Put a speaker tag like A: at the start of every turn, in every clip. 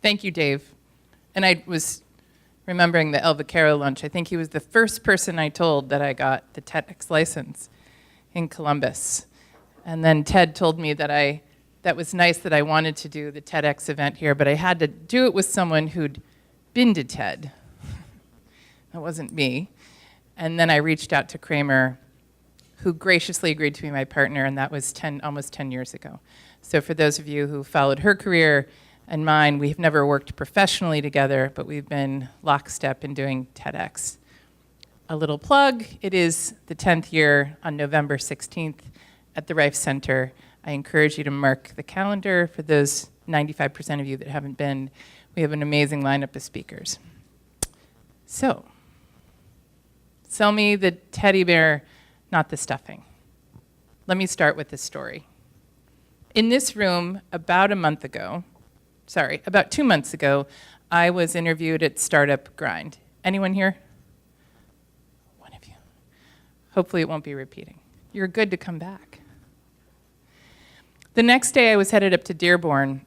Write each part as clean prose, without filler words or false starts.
A: Thank you, Dave. And I was remembering the El Vaquero lunch. I think he was the first person I told that I got the TEDx license in Columbus. And then Ted told me that was nice that I wanted to do the TEDx event here, but I had to do it with someone who'd been to TED. That wasn't me. And then I reached out to Kramer, who graciously agreed to be my partner, and that was almost 10 years ago. So for those of you who followed her career and mine, we've never worked professionally together, but we've been lockstep in doing TEDx. A little plug, it is the 10th year on November 16th at the Rife Center. I encourage you to mark the calendar. For those 95% of you that haven't been, we have an amazing lineup of speakers. So, sell me the teddy bear, not the stuffing. Let me start with this story. In this room, about 2 months ago, I was interviewed at Startup Grind. Anyone here? One of you. Hopefully it won't be repeating. You're good to come back. The next day, I was headed up to Dearborn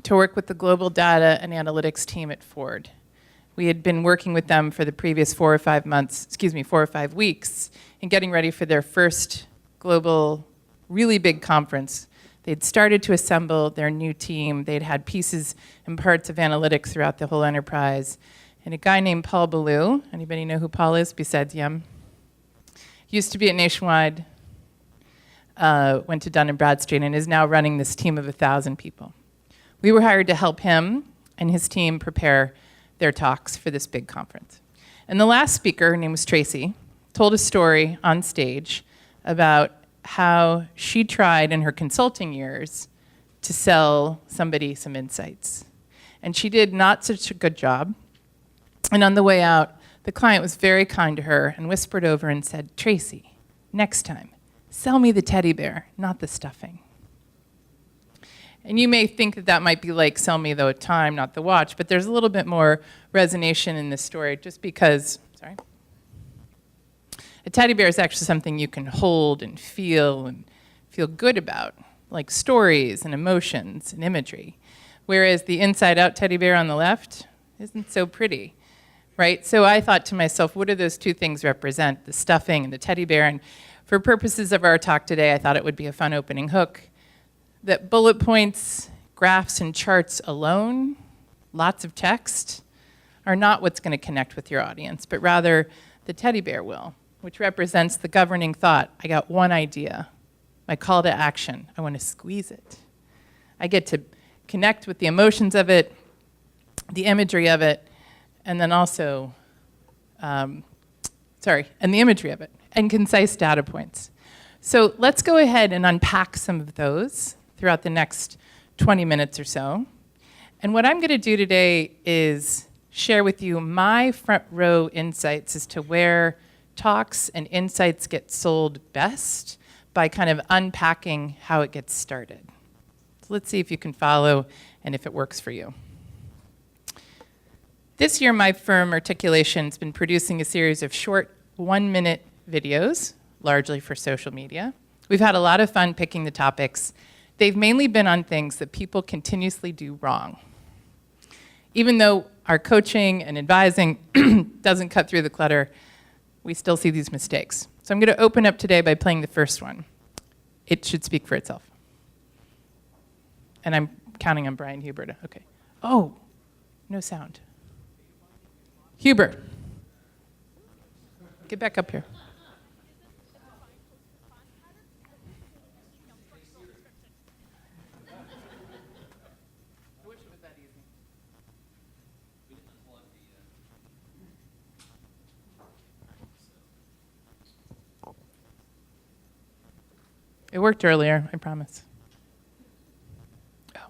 A: to work with the global data and analytics team at Ford. We had been working with them for the previous 4 or 5 weeks, in getting ready for their first global, really big conference. They'd started to assemble their new team. They'd had pieces and parts of analytics throughout the whole enterprise. And a guy named Paul Ballou, anybody know who Paul is besides Yem? Used to be at Nationwide, went to Dun & Bradstreet, and is now running this team of 1,000 people. We were hired to help him and his team prepare their talks for this big conference. And the last speaker, her name was Tracy, told a story on stage about how she tried in her consulting years to sell somebody some insights. And she did not such a good job. And on the way out, the client was very kind to her and whispered over and said, "Tracy, next time, sell me the teddy bear, not the stuffing." And you may think that that might be like, sell me the time, not the watch, but there's a little bit more resonation in this story just because, a teddy bear is actually something you can hold and feel good about, like stories and emotions and imagery. Whereas the inside-out teddy bear on the left isn't so pretty, right? So I thought to myself, what do those two things represent, the stuffing and the teddy bear? And for purposes of our talk today, I thought it would be a fun opening hook that bullet points, graphs, and charts alone, lots of text, are not what's going to connect with your audience, but rather the teddy bear will, which represents the governing thought. I got one idea, my call to action. I want to squeeze it. I get to connect with the emotions of it, the imagery of it, and then also, and the imagery of it, and concise data points. So let's go ahead and unpack some of those throughout the next 20 minutes or so. And what I'm going to do today is share with you my front row insights as to where talks and insights get sold best by kind of unpacking how it gets started. So let's see if you can follow and if it works for you. This year, my firm, Articulation, has been producing a series of short 1-minute videos, largely for social media. We've had a lot of fun picking the topics. They've mainly been on things that people continuously do wrong. Even though our coaching and advising doesn't cut through the clutter, we still see these mistakes. So I'm going to open up today by playing the first one. It should speak for itself. And I'm counting on Brian Huber. Okay. Oh, no sound. Huber, get back up here. It worked earlier, I promise. Oh.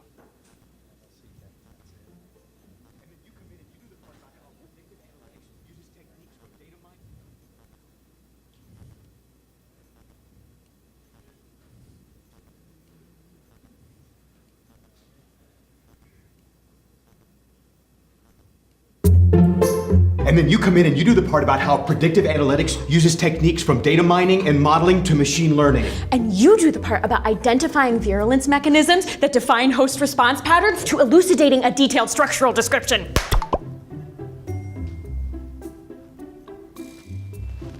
B: And then you come in and you do the part about how predictive analytics uses techniques from data mining and modeling to machine learning.
C: And you do the part about identifying virulence mechanisms that define host response patterns to elucidating a detailed structural description.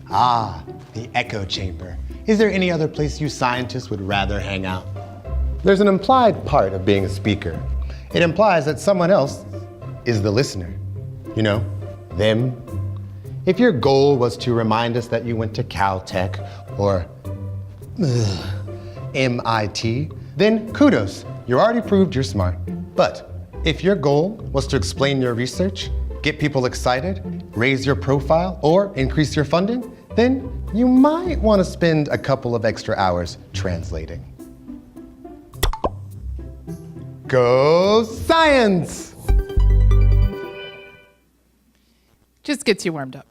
D: Ah, the echo chamber. Is there any other place you scientists would rather hang out? There's an implied part of being a speaker. It implies that someone else is the listener. You know, them. If your goal was to remind us that you went to Caltech or MIT, then kudos, you already proved you're smart. But if your goal was to explain your research, get people excited, raise your profile, or increase your funding, then you might want to spend a couple of extra hours translating. Go science!
A: Just gets you warmed up.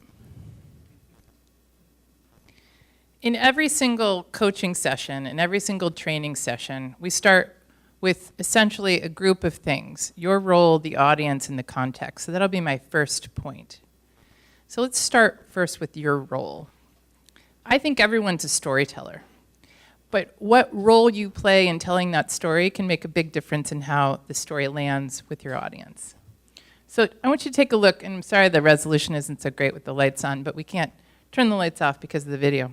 A: In every single coaching session, in every single training session, we start with essentially a group of things: your role, the audience, and the context. So that'll be my first point. So let's start first with your role. I think everyone's a storyteller, but what role you play in telling that story can make a big difference in how the story lands with your audience. So I want you to take a look, and I'm sorry the resolution isn't so great with the lights on, but we can't turn the lights off because of the video.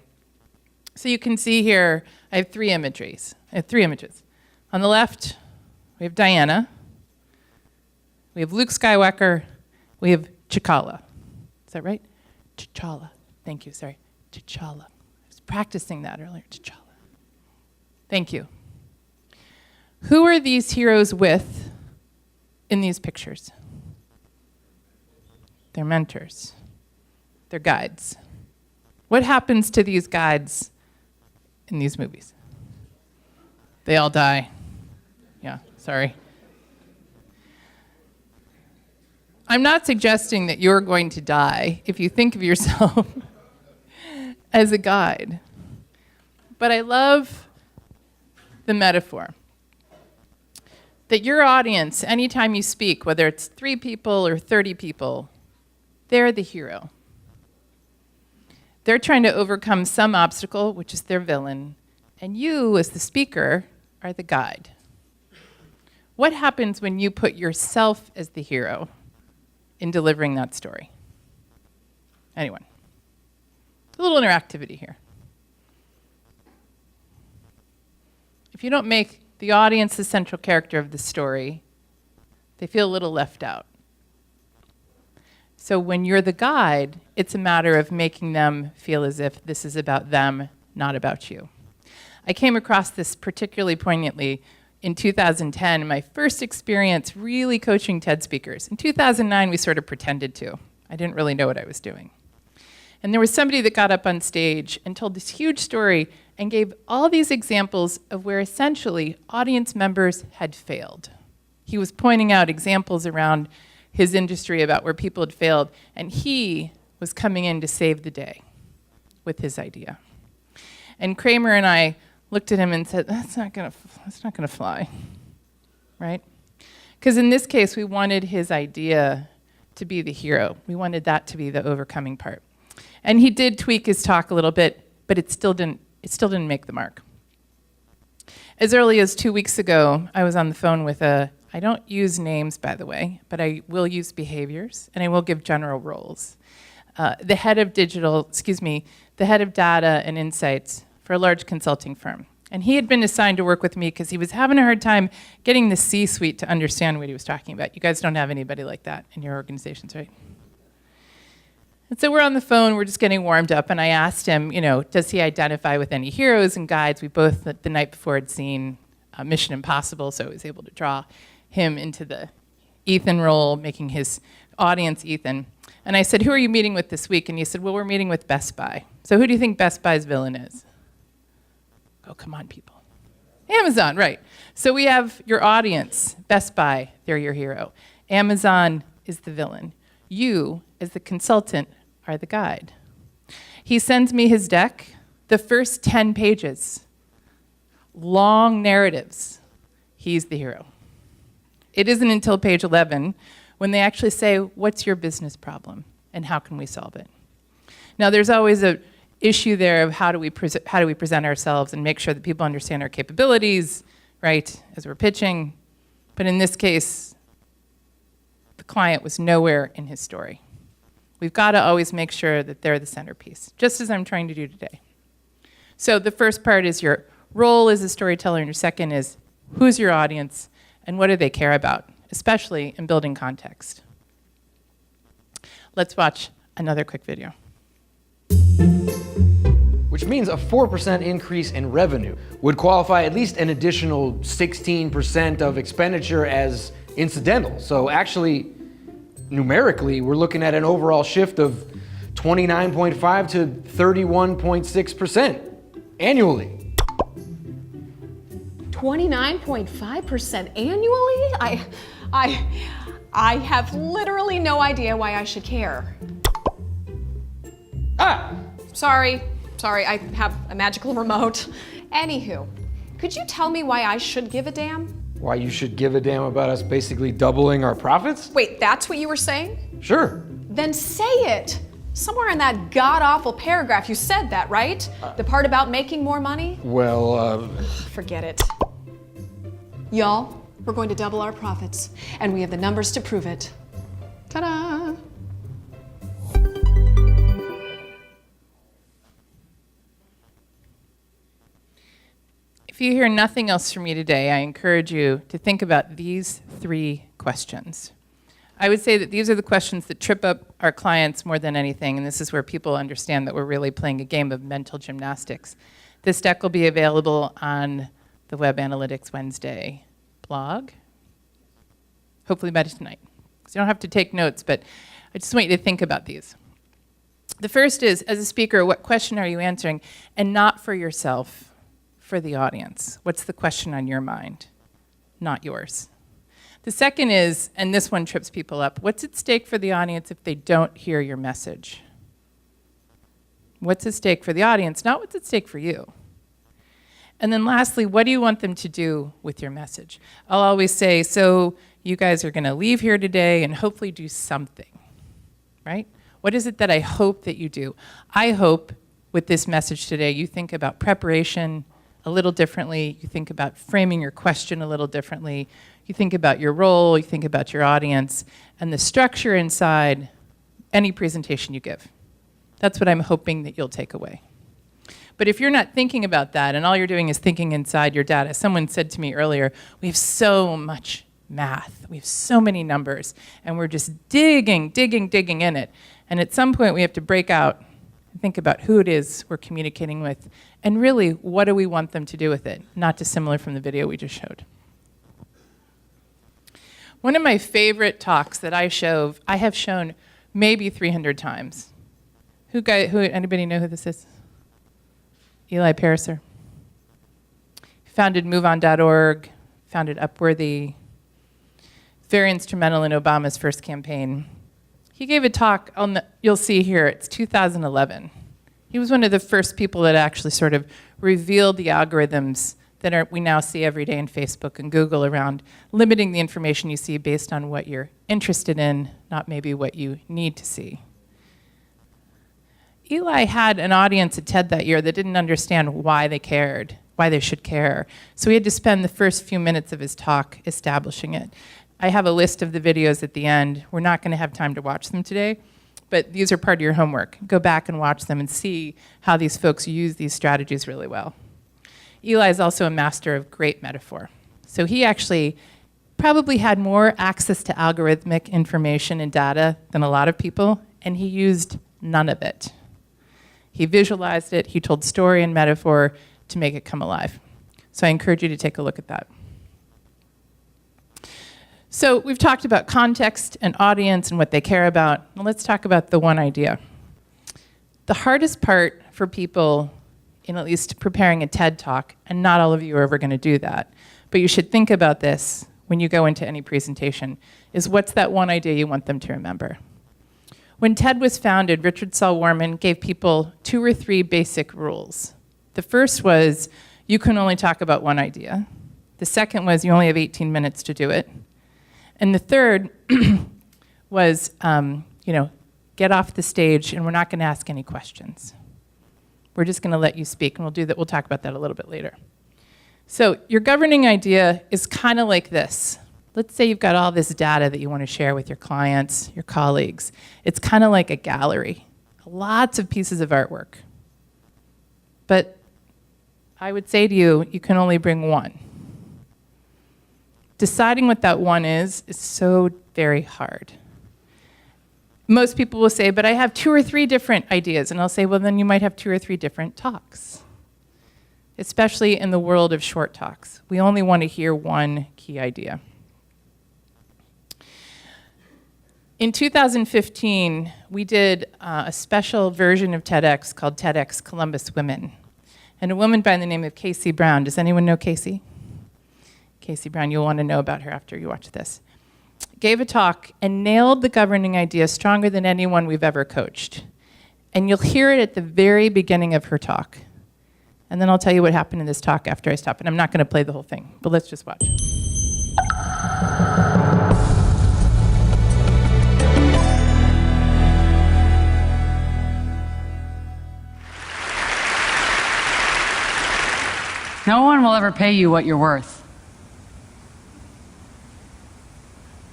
A: So you can see here, I have three images. On the left, we have Diana, we have Luke Skywalker, we have T'Challa. Is that right? T'Challa. Thank you, sorry. T'Challa. I was practicing that earlier, T'Challa. Thank you. Who are these heroes with in these pictures? They're mentors. They're guides. What happens to these guides in these movies? They all die. Yeah, sorry. I'm not suggesting that you're going to die if you think of yourself as a guide. But I love the metaphor that your audience, anytime you speak, whether it's 3 people or 30 people, they're the hero. They're trying to overcome some obstacle, which is their villain, and you, as the speaker, are the guide. What happens when you put yourself as the hero in delivering that story? Anyone? A little interactivity here. If you don't make the audience the central character of the story, they feel a little left out. So when you're the guide, it's a matter of making them feel as if this is about them, not about you. I came across this particularly poignantly in 2010, my first experience really coaching TED speakers. In 2009, we sort of pretended to. I didn't really know what I was doing. And there was somebody that got up on stage and told this huge story and gave all these examples of where essentially audience members had failed. He was pointing out examples around his industry about where people had failed, and he was coming in to save the day with his idea. And Kramer and I looked at him and said, that's not gonna fly, right? Because in this case, we wanted his idea to be the hero. We wanted that to be the overcoming part. And he did tweak his talk a little bit, but it still didn't make the mark. As early as 2 weeks ago, I was on the phone with I don't use names, by the way, but I will use behaviors, and I will give general roles. The head of data and insights for a large consulting firm. And he had been assigned to work with me because he was having a hard time getting the C-suite to understand what he was talking about. You guys don't have anybody like that in your organizations, right? And so we're on the phone, we're just getting warmed up, and I asked him, does he identify with any heroes and guides? We both, the night before, had seen Mission Impossible, so I was able to draw him into the Ethan role, making his audience Ethan. And I said, who are you meeting with this week? And he said, well, we're meeting with Best Buy. So who do you think Best Buy's villain is? Oh, come on, people. Amazon, right. So we have your audience, Best Buy, they're your hero. Amazon is the villain. You, as the consultant, are the guide. He sends me his deck, the first 10 pages, long narratives. He's the hero. It isn't until page 11 when they actually say, what's your business problem? and how can we solve it? Now, there's always a issue there of how do we present ourselves and make sure that people understand our capabilities, right, as we're pitching. But in this case, the client was nowhere in his story. We've got to always make sure that they're the centerpiece, just as I'm trying to do today. So the first part is your role as a storyteller, and your second is who's your audience and what do they care about, especially in building context. Let's watch another quick video.
E: Which means a 4% increase in revenue would qualify at least an additional 16% of expenditure as incidental. So actually, numerically, we're looking at an overall shift of 29.5 to 31.6% annually.
F: 29.5% annually? I have literally no idea why I should care. Sorry, I have a magical remote. Anywho, could you tell me why I should give a damn?
E: Why you should give a damn about us basically doubling our profits?
F: Wait, that's what you were saying?
E: Sure.
F: Then say it. Somewhere in that god-awful paragraph you said that, right? The part about making more money?
E: Well,
F: Forget it. Y'all, we're going to double our profits, and we have the numbers to prove it. Ta-da!
A: If you hear nothing else from me today, I encourage you to think about these 3 questions. I would say that these are the questions that trip up our clients more than anything, and this is where people understand that we're really playing a game of mental gymnastics. This deck will be available on the Web Analytics Wednesday blog, hopefully by tonight. So you don't have to take notes, but I just want you to think about these. The first is, as a speaker, what question are you answering? And not for yourself, for the audience. What's the question on your mind? Not yours. The second is, and this one trips people up, what's at stake for the audience if they don't hear your message? What's at stake for the audience, not what's at stake for you? And then lastly, what do you want them to do with your message? I'll always say, so you guys are going to leave here today and hopefully do something, right? What is it that I hope that you do? I hope with this message today you think about preparation a little differently, you think about framing your question a little differently, you think about your role, you think about your audience, and the structure inside any presentation you give. That's what I'm hoping that you'll take away. But if you're not thinking about that and all you're doing is thinking inside your data, someone said to me earlier, we have so much math, we have so many numbers, and we're just digging in it. And at some point we have to break out and think about who it is we're communicating with, and really, what do we want them to do with it? Not dissimilar from the video we just showed. One of my favorite talks that I have shown maybe 300 times. Anybody know who this is? Eli Pariser. He founded MoveOn.org, founded Upworthy, very instrumental in Obama's first campaign. He gave a talk, you'll see here, it's 2011. He was one of the first people that actually sort of revealed the algorithms that we now see every day in Facebook and Google around limiting the information you see based on what you're interested in, not maybe what you need to see. Eli had an audience at TED that year that didn't understand why they cared, why they should care. So he had to spend the first few minutes of his talk establishing it. I have a list of the videos at the end. We're not going to have time to watch them today, but these are part of your homework. Go back and watch them and see how these folks use these strategies really well. Eli is also a master of great metaphor. So he actually probably had more access to algorithmic information and data than a lot of people, and he used none of it. He visualized it, he told story and metaphor to make it come alive. So I encourage you to take a look at that. So we've talked about context and audience and what they care about. Now let's talk about the one idea. The hardest part for people in at least preparing a TED Talk, and not all of you are ever going to do that, but you should think about this when you go into any presentation, is what's that one idea you want them to remember? When TED was founded, Richard Saul Warman gave people 2 or 3 basic rules. The first was you can only talk about one idea. The second was you only have 18 minutes to do it. And the third was, get get off the stage and we're not going to ask any questions. We're just going to let you speak, and we'll talk about that a little bit later. So your governing idea is kind of like this. Let's say you've got all this data that you want to share with your clients, your colleagues. It's kind of like a gallery, lots of pieces of artwork. But I would say to you, you can only bring one. Deciding what that one is so very hard. Most people will say, but I have 2 or 3 different ideas. And I'll say, well, then you might have 2 or 3 different talks, especially in the world of short talks. We only want to hear one key idea. In 2015, we did a special version of TEDx called TEDx Columbus Women. And a woman by the name of Casey Brown. Does anyone know Casey? Casey Brown, you'll want to know about her after you watch this. Gave a talk and nailed the governing idea stronger than anyone we've ever coached. And you'll hear it at the very beginning of her talk. And then I'll tell you what happened in this talk after I stop. And I'm not going to play the whole thing, but let's just watch.
G: No one will ever pay you what you're worth.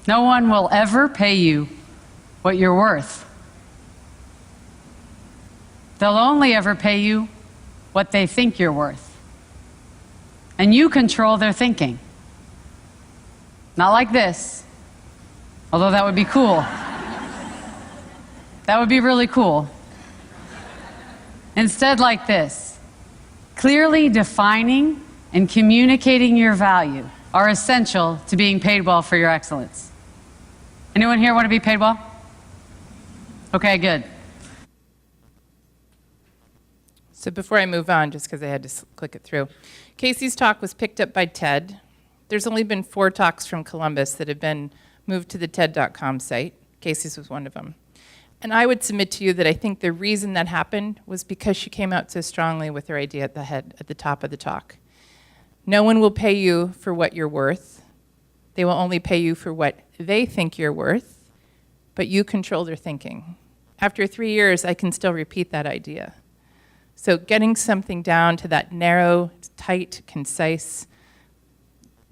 G: No one will ever pay you what you're worth. They'll only ever pay you what they think you're worth. And you control their thinking. Not like this, although that would be cool. That would be really cool. Instead, like this. Clearly defining and communicating your value are essential to being paid well for your excellence. Anyone here want to be paid well? Okay, good.
A: So before I move on, just because I had to click it through, Casey's talk was picked up by TED. There's only been 4 talks from Columbus that have been moved to the TED.com site. Casey's was one of them. And I would submit to you that I think the reason that happened was because she came out so strongly with her idea at the top of the talk. No one will pay you for what you're worth. They will only pay you for what they think you're worth, but you control their thinking. After 3 years, I can still repeat that idea. So getting something down to that narrow, tight, concise,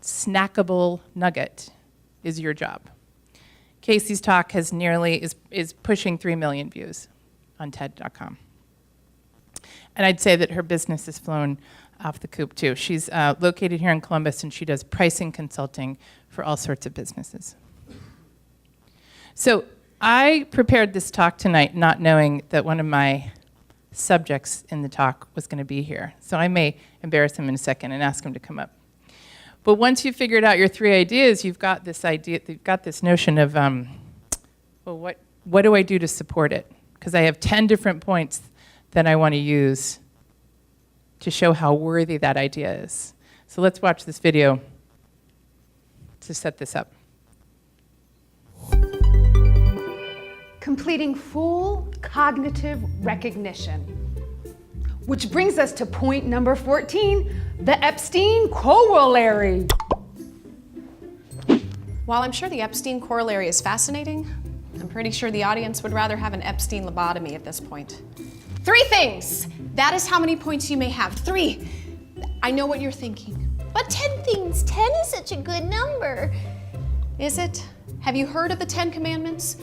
A: snackable nugget is your job. Casey's talk has is pushing 3 million views on TED.com. And I'd say that her business has flown off the coop too. She's located here in Columbus, and she does pricing consulting for all sorts of businesses. So I prepared this talk tonight not knowing that one of my subjects in the talk was going to be here. So I may embarrass him in a second and ask him to come up. But once you've figured out your 3 ideas, you've got this notion of, well, what do I do to support it? Because I have 10 different points that I want to use to show how worthy that idea is. So let's watch this video to set this up.
H: Completing full cognitive recognition. Which brings us to point number 14, the Epstein corollary.
F: While I'm sure the Epstein corollary is fascinating, I'm pretty sure the audience would rather have an Epstein lobotomy at this point. 3 things. That is how many points you may have. 3. I know what you're thinking. But 10 things. 10 is such a good number. Is it? Have you heard of the 10 Commandments?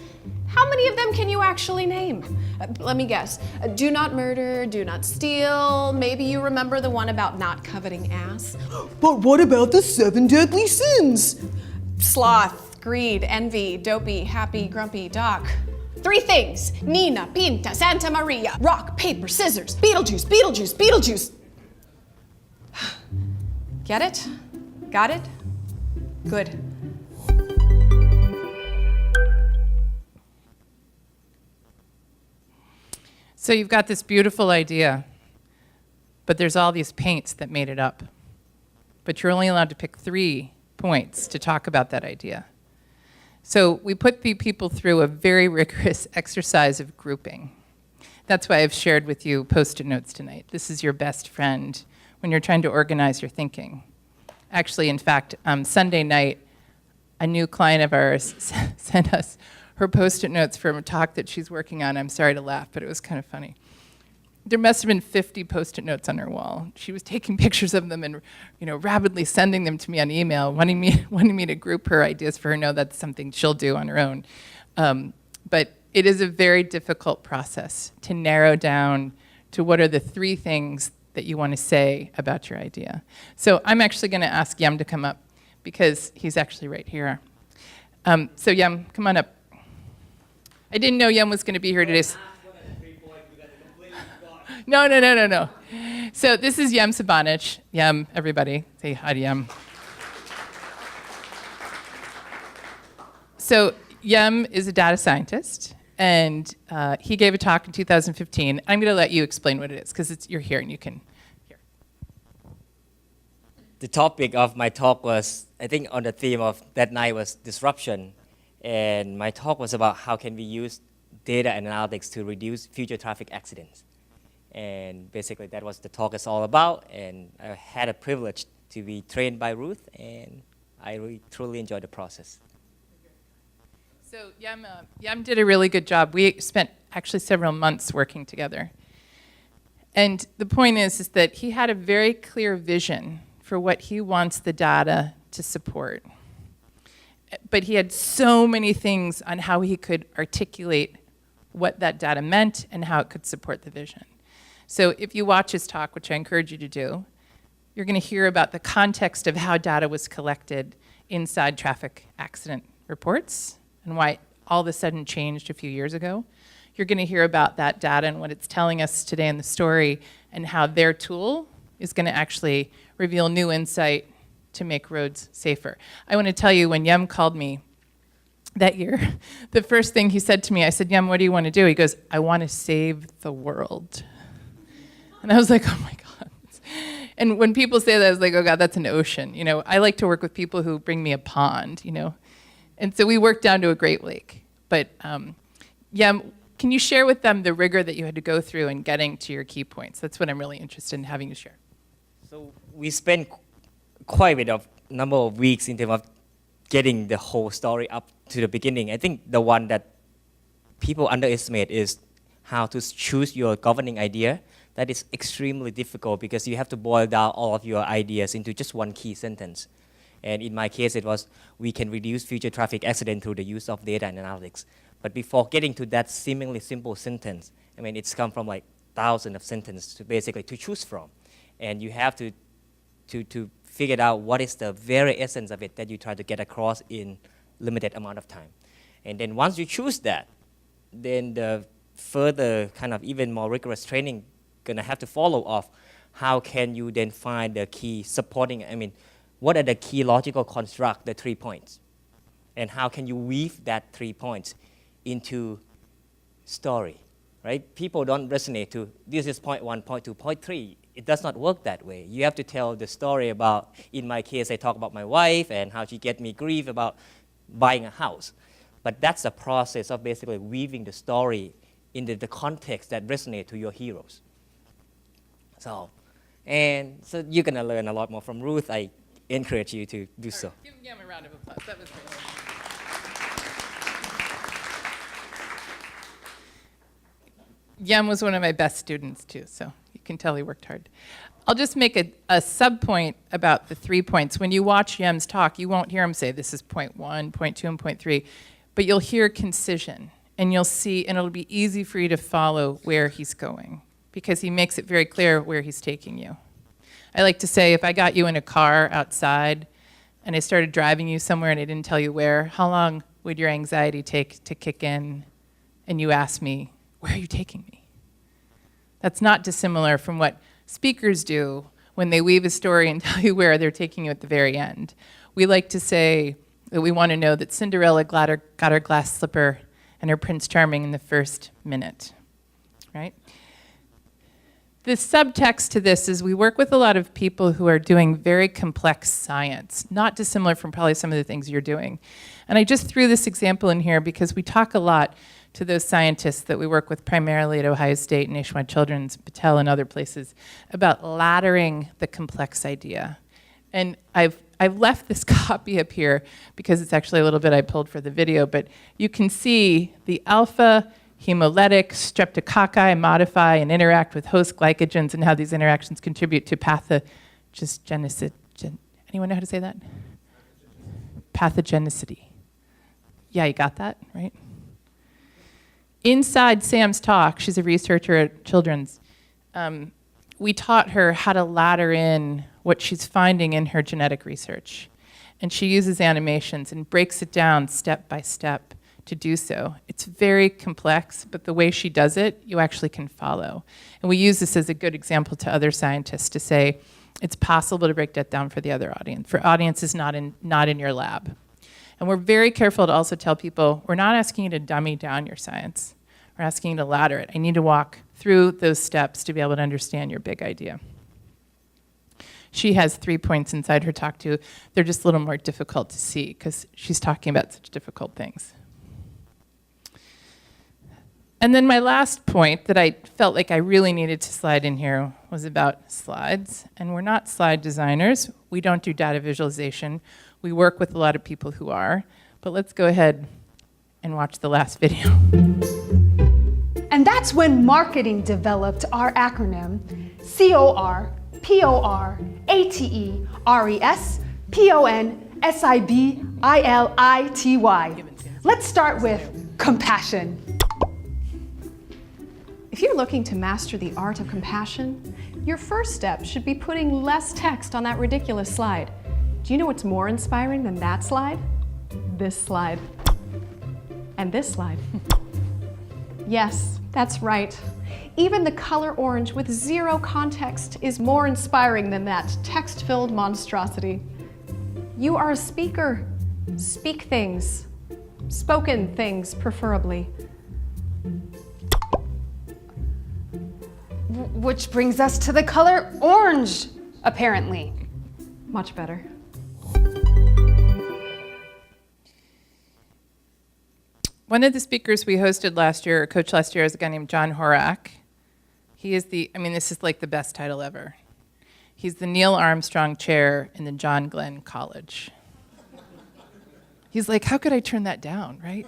F: How many of them can you actually name? Let me guess. Do not murder, do not steal. Maybe you remember the one about not coveting ass.
I: But what about the 7 deadly sins?
F: Sloth, greed, envy, dopey, happy, grumpy, doc. 3 things. Nina, Pinta, Santa Maria, rock, paper, scissors, Beetlejuice, Beetlejuice, Beetlejuice. Get it? Got it? Good.
A: So you've got this beautiful idea, but there's all these paints that made it up. But you're only allowed to pick 3 points to talk about that idea. So we put the people through a very rigorous exercise of grouping. That's why I've shared with you Post-it notes tonight. This is your best friend when you're trying to organize your thinking. Actually, in fact, Sunday night, a new client of ours sent us her Post-it notes from a talk that she's working on. I'm sorry to laugh, but it was kind of funny. There must have been 50 Post-it notes on her wall. She was taking pictures of them and, rapidly sending them to me on email, wanting me to group her ideas for her. No, that's something she'll do on her own. But it is a very difficult process to narrow down to what are the 3 things that you want to say about your idea. So I'm actually going to ask Yem to come up because he's actually right here. So Yem, come on up. I didn't know Yem was going to be here today. No. So this is Yem Sabanich. Yem, everybody, say hi to Yem. So Yem is a data scientist, and he gave a talk in 2015. I'm going to let you explain what it is, because you're here and you can hear.
J: The topic of my talk was, I think on the theme of that night was disruption. And my talk was about how can we use data analytics to reduce future traffic accidents. And basically that was the talk is all about. And I had a privilege to be trained by Ruth, and I really truly enjoyed the process.
A: So Yem did a really good job. We spent actually several months working together. And the point is that he had a very clear vision for what he wants the data to support. But he had so many things on how he could articulate what that data meant and how it could support the vision. So if you watch his talk, which I encourage you to do, you're going to hear about the context of how data was collected inside traffic accident reports and why it all of a sudden changed a few years ago. You're going to hear about that data and what it's telling us today in the story and how their tool is going to actually reveal new insight to make roads safer. I want to tell you, when Yem called me that year, the first thing he said to me, I said, Yem, what do you want to do? He goes, I want to save the world. And I was like, oh my God. And when people say that, I was like, oh God, that's an ocean. I like to work with people who bring me a pond, And so we worked down to a Great Lake. But Yem, can you share with them the rigor that you had to go through in getting to your key points? That's what I'm really interested in having you share.
J: So we spent quite a bit of number of weeks in terms of getting the whole story up to the beginning. I think the one that people underestimate is how to choose your governing idea. That is extremely difficult because you have to boil down all of your ideas into just one key sentence. And in my case, it was, we can reduce future traffic accidents through the use of data and analytics. But before getting to that seemingly simple sentence, it's come from like thousands of sentences to basically to choose from. And you have to figure out what is the very essence of it that you try to get across in limited amount of time. And then once you choose that, then the further kind of even more rigorous training gonna have to follow of how can you then find the key supporting, what are the key logical construct, the 3 points? And how can you weave that 3 points into story, right? People don't resonate to, this is point 1, point 2, point 3. It does not work that way. You have to tell the story about, in my case, I talk about my wife and how she get me grief about buying a house. But that's the process of basically weaving the story into the context that resonate to your heroes. So you're gonna learn a lot more from Ruth. I encourage you to do so.
A: Give him a round of applause. That was great. Yem was one of my best students too, so you can tell he worked hard. I'll just make a sub-point about the 3 points. When you watch Yem's talk, you won't hear him say this is point 1, point 2, and point 3, but you'll hear concision, and you'll see, and it'll be easy for you to follow where he's going, because he makes it very clear where he's taking you. I like to say, if I got you in a car outside and I started driving you somewhere and I didn't tell you where, how long would your anxiety take to kick in? And you ask me, where are you taking me? That's not dissimilar from what speakers do when they weave a story and tell you where they're taking you at the very end. We like to say that we want to know that Cinderella got her glass slipper and her Prince Charming in the first minute, right? The subtext to this is we work with a lot of people who are doing very complex science, not dissimilar from probably some of the things you're doing. And I just threw this example in here because we talk a lot to those scientists that we work with primarily at Ohio State, Nationwide Children's, Battelle, and other places about laddering the complex idea. And I've left this copy up here because it's actually a little bit I pulled for the video, but you can see the alpha hemolytic streptococci modify and interact with host glycogens and how these interactions contribute to pathogenicity. Anyone know how to say that? Pathogenicity. Yeah, you got that, right? Inside Sam's talk, she's a researcher at Children's, we taught her how to ladder in what she's finding in her genetic research. And she uses animations and breaks it down step by step to do so. It's very complex, but the way she does it, you actually can follow. And we use this as a good example to other scientists to say, it's possible to break that down for the other audience, for audiences not in your lab. And we're very careful to also tell people, we're not asking you to dummy down your science. We're asking you to ladder it. I need to walk through those steps to be able to understand your big idea. She has 3 points inside her talk too. They're just a little more difficult to see because she's talking about such difficult things. And then my last point that I felt like I really needed to slide in here was about slides. And we're not slide designers. We don't do data visualization. We work with a lot of people who are. But let's go ahead and watch the last video.
H: And that's when marketing developed our acronym CORPORATERESPONSIBILITY. Let's start with compassion.
F: If you're looking to master the art of compassion, your first step should be putting less text on that ridiculous slide. Do you know what's more inspiring than that slide? This slide. And this slide. Yes, that's right. Even the color orange with zero context is more inspiring than that text-filled monstrosity. You are a speaker. Speak things. Spoken things, preferably.
H: Which brings us to the color orange, apparently.
F: Much better.
A: One of the speakers we hosted last year, or coached last year, is a guy named John Horak. He is this is like the best title ever. He's the Neil Armstrong Chair in the John Glenn College. He's like, how could I turn that down, right?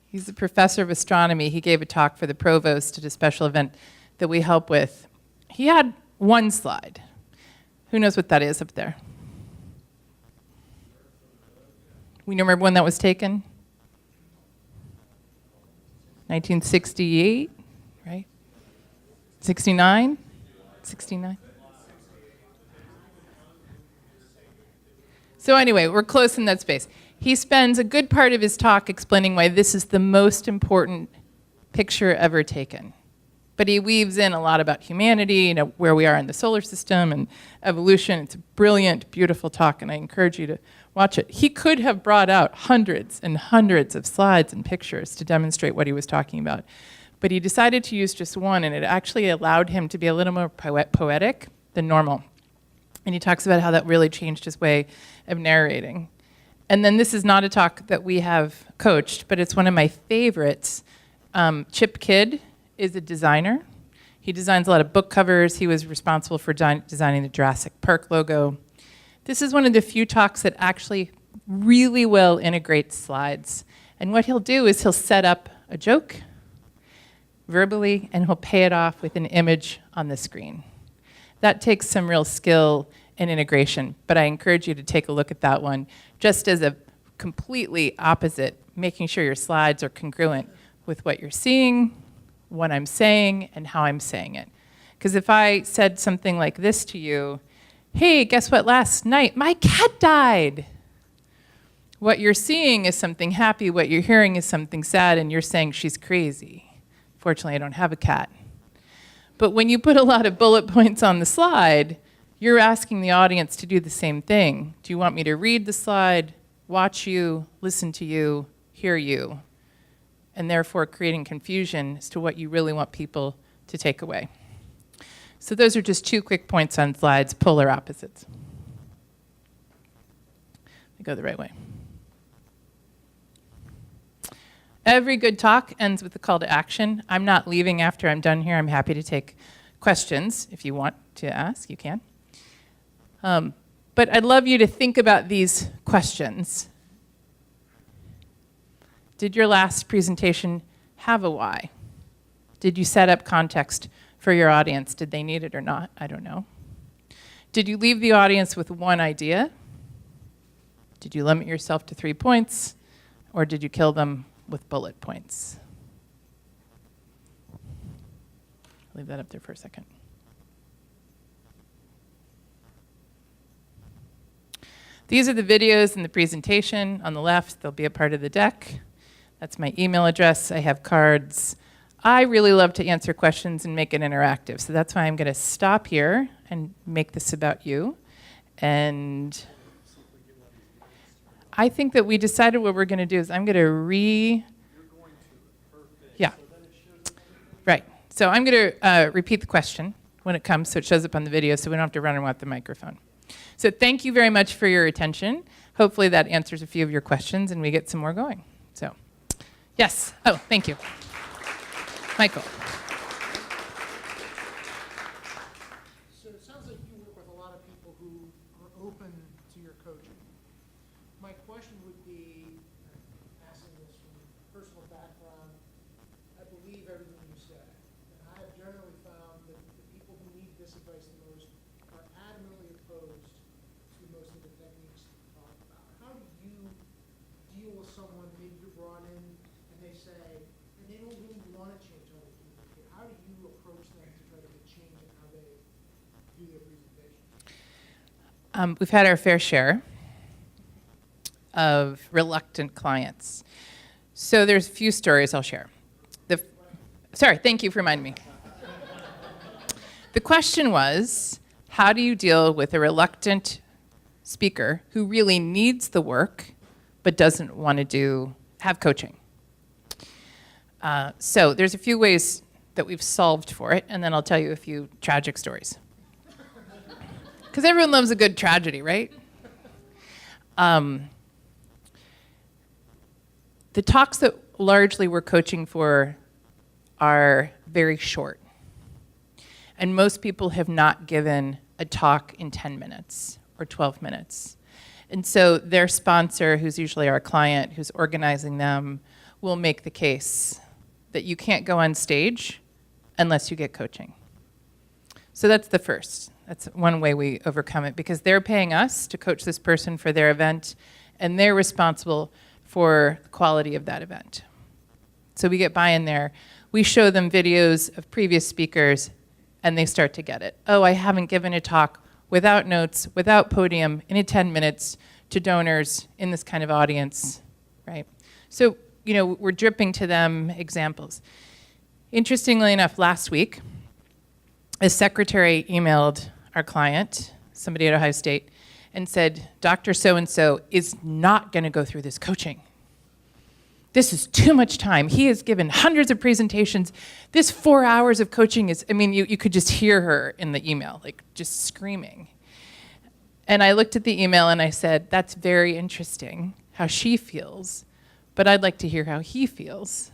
A: He's a professor of astronomy. He gave a talk for the provost at a special event that we help with. He had one slide. Who knows what that is up there? We remember when that was taken? 1968, right? 69? 69? So anyway, we're close in that space. He spends a good part of his talk explaining why this is the most important picture ever taken. But he weaves in a lot about humanity, where we are in the solar system and evolution. It's a brilliant, beautiful talk, and I encourage you to watch it. He could have brought out hundreds and hundreds of slides and pictures to demonstrate what he was talking about. But he decided to use just one, and it actually allowed him to be a little more poetic than normal. And he talks about how that really changed his way of narrating. And then this is not a talk that we have coached, but it's one of my favorites. Chip Kidd is a designer. He designs a lot of book covers. He was responsible for designing the Jurassic Park logo. This is one of the few talks that actually really well integrates slides. And what he'll do is he'll set up a joke verbally, and he'll pay it off with an image on the screen. That takes some real skill and integration, but I encourage you to take a look at that one just as a completely opposite, making sure your slides are congruent with what you're seeing, what I'm saying, and how I'm saying it. Because if I said something like this to you, hey, guess what, last night my cat died. What you're seeing is something happy, what you're hearing is something sad, and you're saying she's crazy. Fortunately, I don't have a cat. But when you put a lot of bullet points on the slide, you're asking the audience to do the same thing. Do you want me to read the slide, watch you, listen to you, hear you, and therefore creating confusion as to what you really want people to take away? So those are just 2 quick points on slides, polar opposites. Let me go the right way. Every good talk ends with a call to action. I'm not leaving after I'm done here. I'm happy to take questions. If you want to ask, you can. But I'd love you to think about these questions. Did your last presentation have a why? Did you set up context for your audience? Did they need it or not? I don't know. Did you leave the audience with one idea? Did you limit yourself to 3 points? Or did you kill them with bullet points? Leave that up there for a second. These are the videos in the presentation. On the left, they'll be a part of the deck. That's my email address. I have cards. I really love to answer questions and make it interactive. So that's why I'm going to stop here and make this about you. And I think that we decided what we're going to do is I'm going to Yeah. Right. So I'm going to repeat the question when it comes so it shows up on the video so we don't have to run around with the microphone. So thank you very much for your attention. Hopefully that answers a few of your questions and we get some more going. So, yes. Oh, thank you. Michael.
K: So it sounds like you work with a lot of people who are open to your coaching. My question would be, asking this from personal background, I believe everything you say. And I have generally found that the people who need this advice the most are adamantly opposed to most of the techniques you talk about. How do you deal with someone, maybe you're brought in and they say, and they don't really want to change other people? How do you approach them to try to get change in how they do their presentation?
A: We've had our fair share of reluctant clients. So there's a few stories I'll share. Sorry, thank you for reminding me. The question was, how do you deal with a reluctant speaker who really needs the work but doesn't want to have coaching? So there's a few ways that we've solved for it, and then I'll tell you a few tragic stories. Because everyone loves a good tragedy, right? The talks that largely we're coaching for are very short. And most people have not given a talk in 10 minutes or 12 minutes. And so their sponsor, who's usually our client, who's organizing them, will make the case that you can't go on stage unless you get coaching. So that's the first. That's one way we overcome it, because they're paying us to coach this person for their event, and they're responsible for the quality of that event. So we get buy-in there. We show them videos of previous speakers, and they start to get it. Oh, I haven't given a talk without notes, without podium, in 10 minutes to donors in this kind of audience, right? So, we're dripping to them examples. Interestingly enough, last week, a secretary emailed our client, somebody at Ohio State, and said, Dr. So-and-so is not going to go through this coaching. This is too much time. He has given hundreds of presentations. This 4 hours of coaching is, you could just hear her in the email, just screaming. And I looked at the email and I said, that's very interesting how she feels, but I'd like to hear how he feels.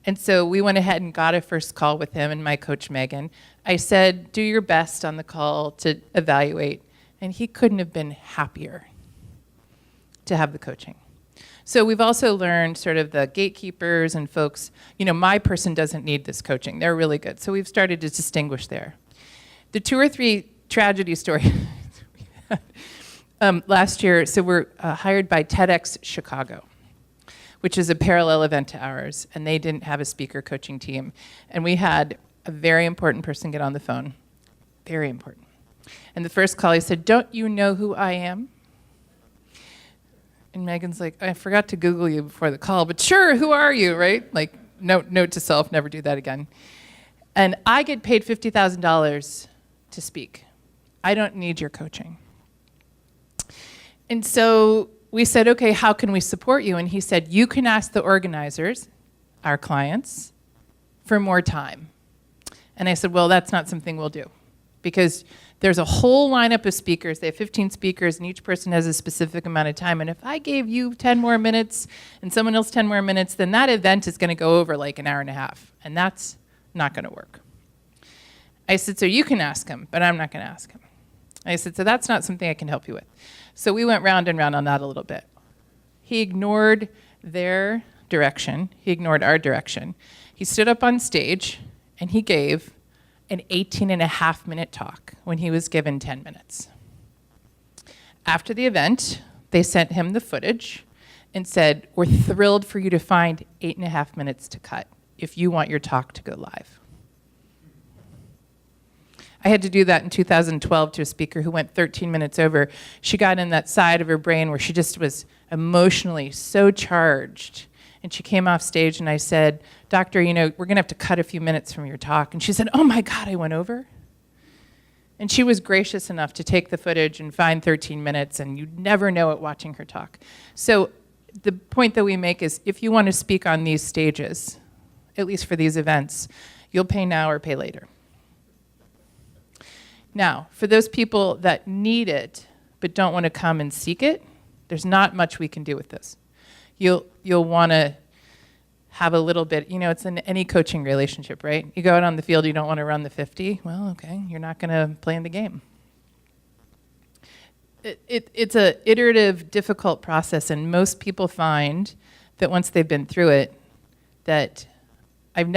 A: And so we went ahead and got a first call with him and my coach, Megan. I said, do your best on the call to evaluate. And he couldn't have been happier to have the coaching. So we've also learned sort of the gatekeepers and folks, my person doesn't need this coaching. They're really good. So we've started to distinguish there. The 2 or 3 tragedy stories last year, so we're hired by TEDx Chicago, which is a parallel event to ours, and they didn't have a speaker coaching team. And we had a very important person get on the phone, very important. And the first call, he said, don't you know who I am? And Megan's like, I forgot to Google you before the call, but sure, who are you, right? Note to self, never do that again. And I get paid $50,000 to speak. I don't need your coaching. And so we said, okay, how can we support you? And he said, you can ask the organizers, our clients, for more time. And I said, well, that's not something we'll do, because there's a whole lineup of speakers. They have 15 speakers, and each person has a specific amount of time. And if I gave you 10 more minutes and someone else 10 more minutes, then that event is going to go over an hour and a half, and that's not going to work. I said, so you can ask him, but I'm not going to ask him. I said, so that's not something I can help you with. So we went round and round on that a little bit. He ignored their direction. He ignored our direction. He stood up on stage and he gave an 18-and-a-half-minute talk when he was given 10 minutes. After the event, they sent him the footage and said, we're thrilled for you to find 8.5 minutes to cut if you want your talk to go live. I had to do that in 2012 to a speaker who went 13 minutes over. She got in that side of her brain where she just was emotionally so charged. And she came off stage and I said, Doctor, you know, we're gonna have to cut a few minutes from your talk. And she said, oh my God, I went over. And she was gracious enough to take the footage and find 13 minutes, and you'd never know it watching her talk. So the point that we make is if you want to speak on these stages, at least for these events, you'll pay now or pay later. Now, for those people that need it but don't want to come and seek it, there's not much we can do with this. You'll want to have a little bit, you know, it's in any coaching relationship, right? You go out on the field, you don't want to run the 50. Well, okay, you're not going to play in the game. It's an iterative, difficult process, and most people find that once they've been through it, that they've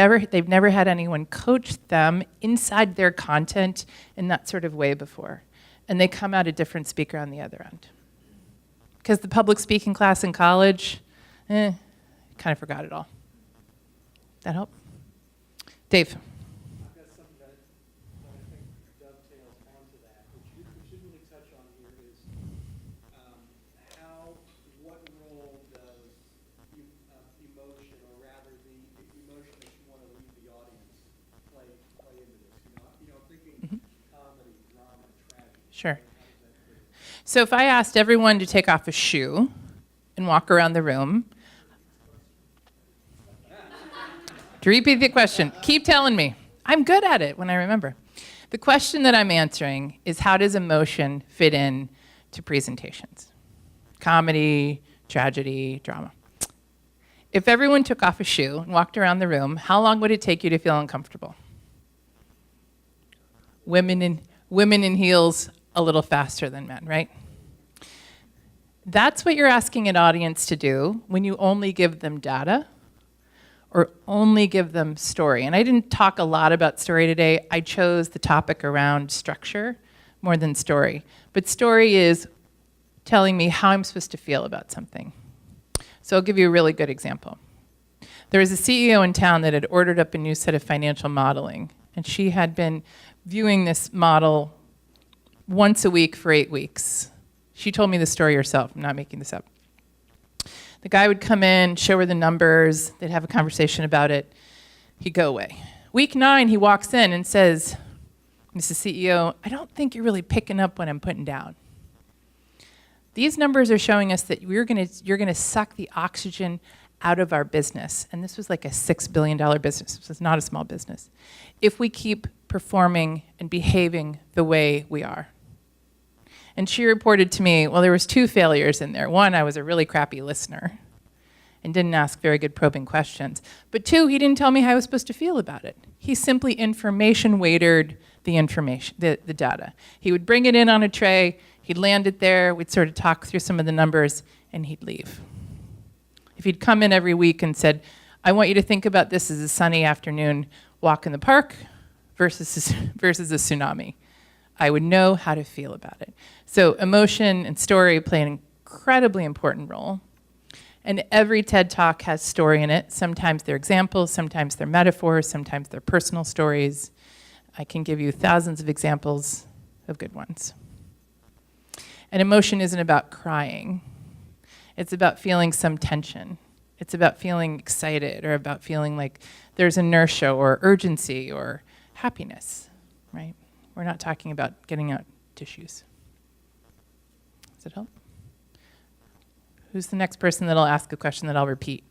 A: never had anyone coach them inside their content in that sort of way before. And they come out a different speaker on the other end. Because the public speaking class in college, kind of forgot it all. That help? Dave.
L: I've got something that I think dovetails onto that, which we should really touch on here is what role does emotion, or rather the emotion that you want to leave the audience play into this? Thinking comedy, drama, tragedy.
A: Sure. So if I asked everyone to take off a shoe and walk around the room, to repeat the question, keep telling me. I'm good at it when I remember. The question that I'm answering is, how does emotion fit in to presentations? Comedy, tragedy, drama. If everyone took off a shoe and walked around the room, how long would it take you to feel uncomfortable? Women in heels a little faster than men, right? That's what you're asking an audience to do when you only give them data or only give them story. And I didn't talk a lot about story today. I chose the topic around structure more than story. But story is telling me how I'm supposed to feel about something. So I'll give you a really good example. There was a CEO in town that had ordered up a new set of financial modeling, and she had been viewing this model once a week for 8 weeks. She told me the story herself. I'm not making this up. The guy would come in, show her the numbers, they'd have a conversation about it, he'd go away. Week 9, he walks in and says, Mrs. CEO, I don't think you're really picking up what I'm putting down. These numbers are showing us that you're gonna suck the oxygen out of our business. And this was like a $6 billion business. This is not a small business. If we keep performing and behaving the way we are. And she reported to me, well, there was 2 failures in there. 1, I was a really crappy listener and didn't ask very good probing questions. But 2, he didn't tell me how I was supposed to feel about it. He simply information weighted the information, the data. He would bring it in on a tray, he'd land it there, we'd sort of talk through some of the numbers, and he'd leave. If he'd come in every week and said, I want you to think about this as a sunny afternoon walk in the park versus a tsunami, I would know how to feel about it. So emotion and story play an incredibly important role. And every TED Talk has story in it. Sometimes they're examples, sometimes they're metaphors, sometimes they're personal stories. I can give you thousands of examples of good ones. And emotion isn't about crying. It's about feeling some tension. It's about feeling excited or about feeling like there's inertia or urgency or happiness, right? We're not talking about getting out tissues. Does it help? Who's the next person that'll ask a question that I'll repeat?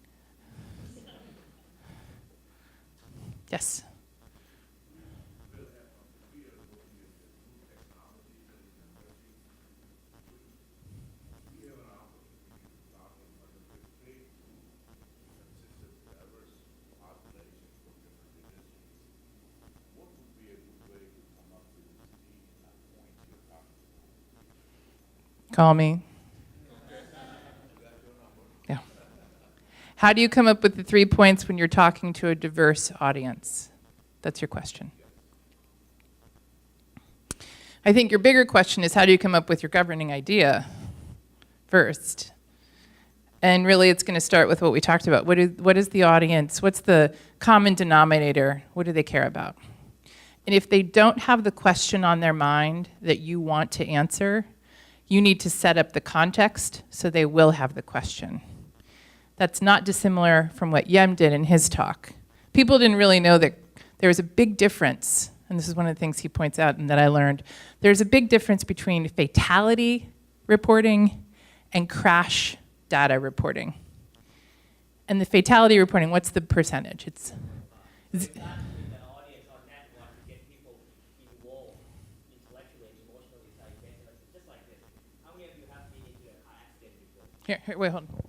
A: Yes. Call me. Yeah. How do you come up with the 3 points when you're talking to a diverse audience? That's your question. I think your bigger question is, how do you come up with your governing idea first? And really, it's going to start with what we talked about. What is the audience? What's the common denominator? What do they care about? And if they don't have the question on their mind that you want to answer, you need to set up the context so they will have the question. That's not dissimilar from what Yem did in his talk. People didn't really know that there was a big difference, and this is one of the things he points out and that I learned. There's a big difference between fatality reporting and crash data reporting. And the fatality reporting, what's the percentage? It's Here, wait, hold on.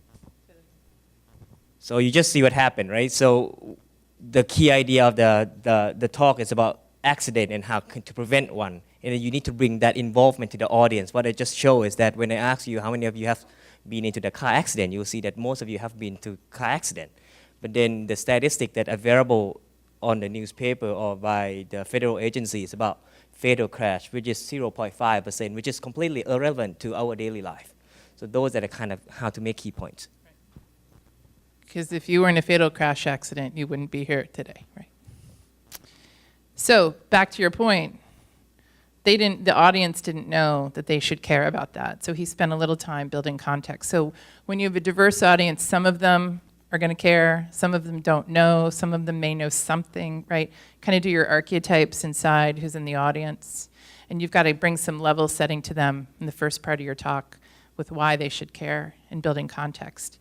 J: So you just see what happened, right? So the key idea of the talk is about accident and how to prevent one. And you need to bring that involvement to the audience. What I just show is that when I ask you how many of you have been into the car accident, you'll see that most of you have been to car accident. But then the statistic that are available on the newspaper or by the federal agency is about fatal crash, which is 0.5%, which is completely irrelevant to our daily life. So those are the kind of how to make key points.
A: Because if you were in a fatal crash accident, you wouldn't be here today, right? So back to your point, the audience didn't know that they should care about that. So he spent a little time building context. So when you have a diverse audience, some of them are going to care, some of them don't know, some of them may know something, right? Kind of do your archetypes inside who's in the audience. And you've got to bring some level setting to them in the first part of your talk with why they should care and building context.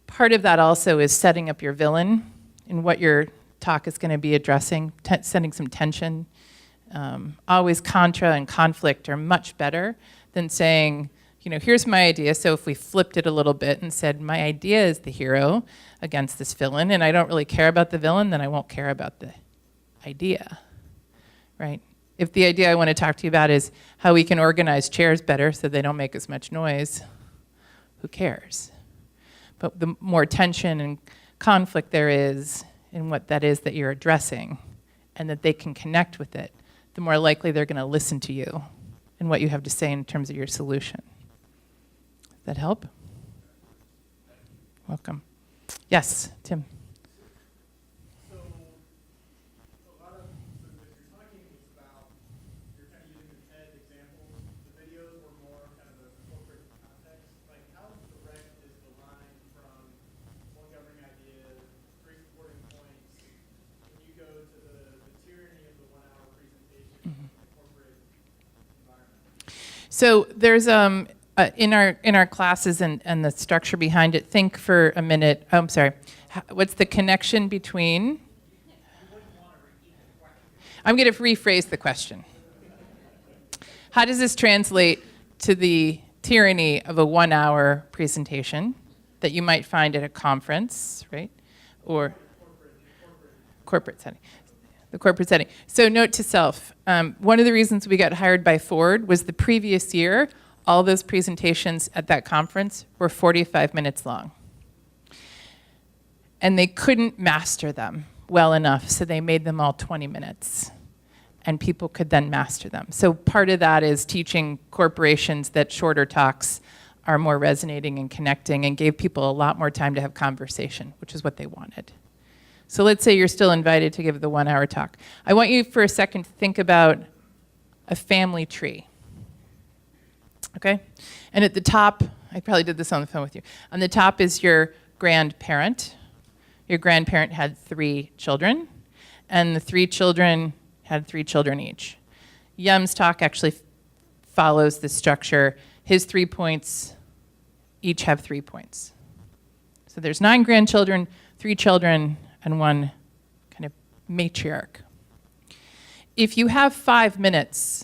A: Part of that also is setting up your villain and what your talk is going to be addressing, setting some tension. Always contra and conflict are much better than saying, here's my idea. So if we flipped it a little bit and said, my idea is the hero against this villain, and I don't really care about the villain, then I won't care about the idea, right? If the idea I want to talk to you about is how we can organize chairs better so they don't make as much noise, who cares? But the more tension and conflict there is in what that is that you're addressing and that they can connect with it, the more likely they're going to listen to you and what you have to say in terms of your solution. Does that help? Welcome. Yes, Tim. So there's in our classes and the structure behind it. Think for a minute. Oh, I'm sorry. What's the connection between? I'm going to rephrase the question. How does this translate to the tyranny of a 1-hour presentation that you might find at a conference, right? Or corporate setting. The corporate setting. So note to self, one of the reasons we got hired by Ford was the previous year, all those presentations at that conference were 45 minutes long. And they couldn't master them well enough, so they made them all 20 minutes. And people could then master them. So part of that is teaching corporations that shorter talks are more resonating and connecting and gave people a lot more time to have conversation, which is what they wanted. So let's say you're still invited to give the 1-hour talk. I want you for a second to think about a family tree, okay? And at the top, I probably did this on the phone with you. On the top is your grandparent. Your grandparent had 3 children, and the 3 children had 3 children each. Yem's talk actually follows this structure. His 3 points each have 3 points. So there's 9 grandchildren, 3 children, and 1 kind of matriarch. If you have 5 minutes,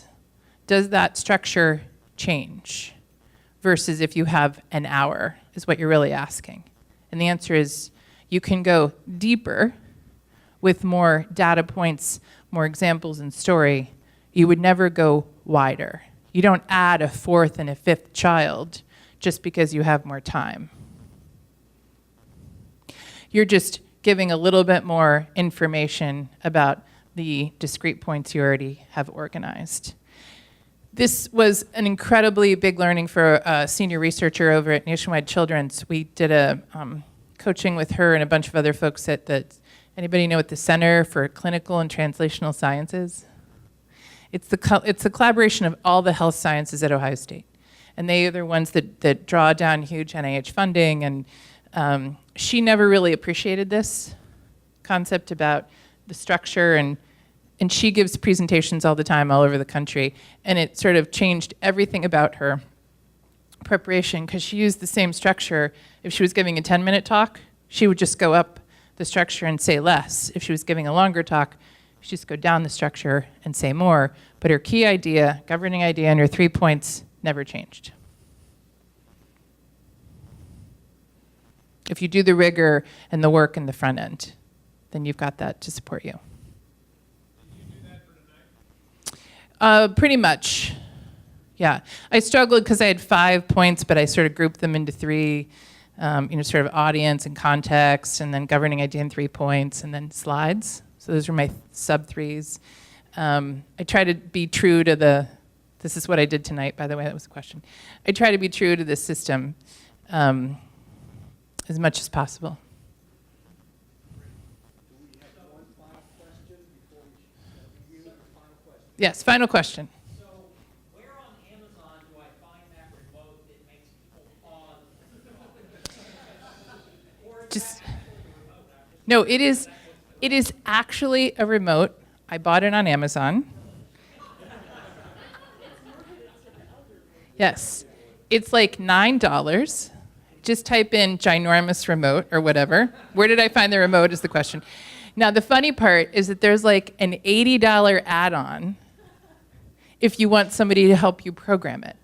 A: does that structure change? Versus if you have an hour, is what you're really asking. And the answer is you can go deeper with more data points, more examples and story. You would never go wider. You don't add a fourth and a fifth child just because you have more time. You're just giving a little bit more information about the discrete points you already have organized. This was an incredibly big learning for a senior researcher over at Nationwide Children's. We did a coaching with her and a bunch of other folks at the, anybody know what the Center for Clinical and Translational Sciences? It's the collaboration of all the health sciences at Ohio State. And they are the ones that draw down huge NIH funding. And she never really appreciated this concept about the structure. And she gives presentations all the time all over the country. And it sort of changed everything about her preparation, because she used the same structure. If she was giving a 10-minute talk, she would just go up the structure and say less. If she was giving a longer talk, she'd just go down the structure and say more. But her key idea, governing idea, and her 3 points never changed. If you do the rigor and the work in the front end, then you've got that to support you.
K: Did you do that for tonight?
A: Pretty much, yeah. I struggled because I had 5 points, but I sort of grouped them into 3, sort of audience and context, and then governing idea and 3 points, and then slides. So those were my sub-3s. I try to be true to this is what I did tonight, by the way, that was a question. I try to be true to the system as much as possible. Yes, final question.
M: So, where on Amazon do I find that remote that makes people pause? Or
A: Just no, it is actually a remote. I bought it on Amazon. Yes, it's like $9. Just type in ginormous remote or whatever. Where did I find the remote is the question. Now, the funny part is that there's like an $80 add-on if you want somebody to help you program it.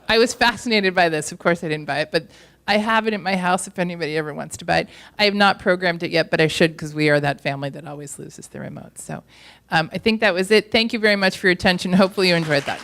A: I was fascinated by this. Of course, I didn't buy it, but I have it at my house if anybody ever wants to buy it. I have not programmed it yet, but I should, because we are that family that always loses the remote. So I think that was it. Thank you very much for your attention. Hopefully you enjoyed that.